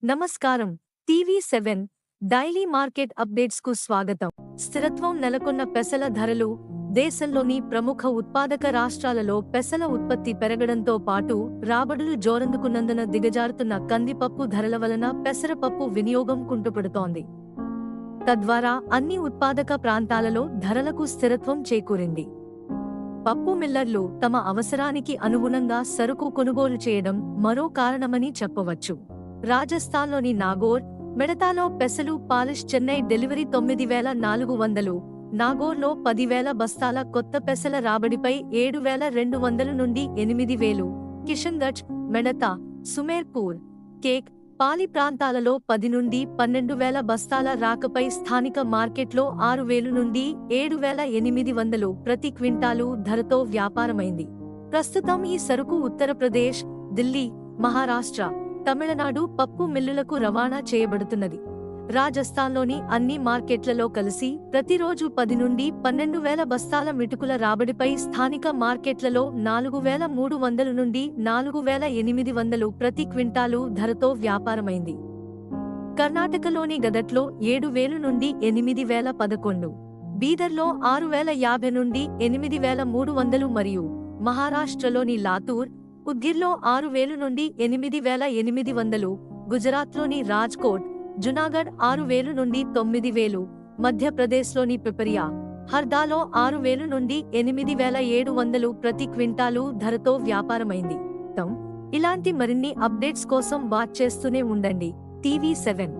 నమస్కారం. టీవీ7 daily market అప్డేట్స్కు స్వాగతం. స్థిరత్వం నెలకొన్న పెసల ధరలు. దేశంలోని ప్రముఖ ఉత్పాదక రాష్ట్రాలలో పెసల ఉత్పత్తి పెరగడంతో పాటు రాబడులు జోరందుకున్నందున దిగజారుతున్న కందిపప్పు ధరల వలన పెసరపప్పు వినియోగం కుంటుపడుతోంది. తద్వారా అన్ని ఉత్పాదక ప్రాంతాలలో ధరలకు స్థిరత్వం చేకూరింది. పప్పు మిల్లర్లు తమ అవసరానికి అనుగుణంగా సరుకు కొనుగోలు చేయడం మరో కారణమని చెప్పవచ్చు. రాజస్థాన్లోని నాగోర్, మెడతాలో పెసలు పాలిష్ చెన్నై డెలివరీ 9,400, నాగోర్లో 10,000 బస్తాల కొత్త పెసల రాబడిపై 7,200 నుండి 8,000, కిషన్గఢ్, మెడతా, సుమేర్పూర్, కేక్, పాలి ప్రాంతాలలో 10 నుండి 12,000 బస్తాల రాకపై స్థానిక మార్కెట్లో 6,000 నుండి 7,800 ప్రతి క్వింటాలు ధరతో వ్యాపారమైంది. ప్రస్తుతం ఈ సరుకు ఉత్తరప్రదేశ్, ఢిల్లీ, మహారాష్ట్ర, తమిళనాడు పప్పు మిల్లులకు రవాణా చేయబడుతున్నది. రాజస్థాన్లోని అన్ని మార్కెట్లలో కలిసి ప్రతిరోజు 10 నుండి 12,000 బస్తాల మిటుకుల రాబడిపై స్థానిక మార్కెట్లలో 4,300 నుండి 4,800 ప్రతి క్వింటాలు ధరతో వ్యాపారమైంది. కర్ణాటకలోని గదట్లో 7,000 నుండి 8,011, బీదర్లో 6,050 నుండి 8,300 మరియు మహారాష్ట్రలోని లాతూర్, ఉద్గిర్లో 6,000 నుండి 8,800, గుజరాత్లోని రాజ్కోట్, జునాగఢ్ 6,000 నుండి 9,000, మధ్యప్రదేశ్లోని పిపరియా, హర్దాలో 6,000 నుండి 8,700 ప్రతి క్వింటాలు ధరతో వ్యాపారమైంది. ఇలాంటి మరిన్ని అప్డేట్స్ కోసం వాచ్ చేస్తూనే ఉండండి టీవీ7.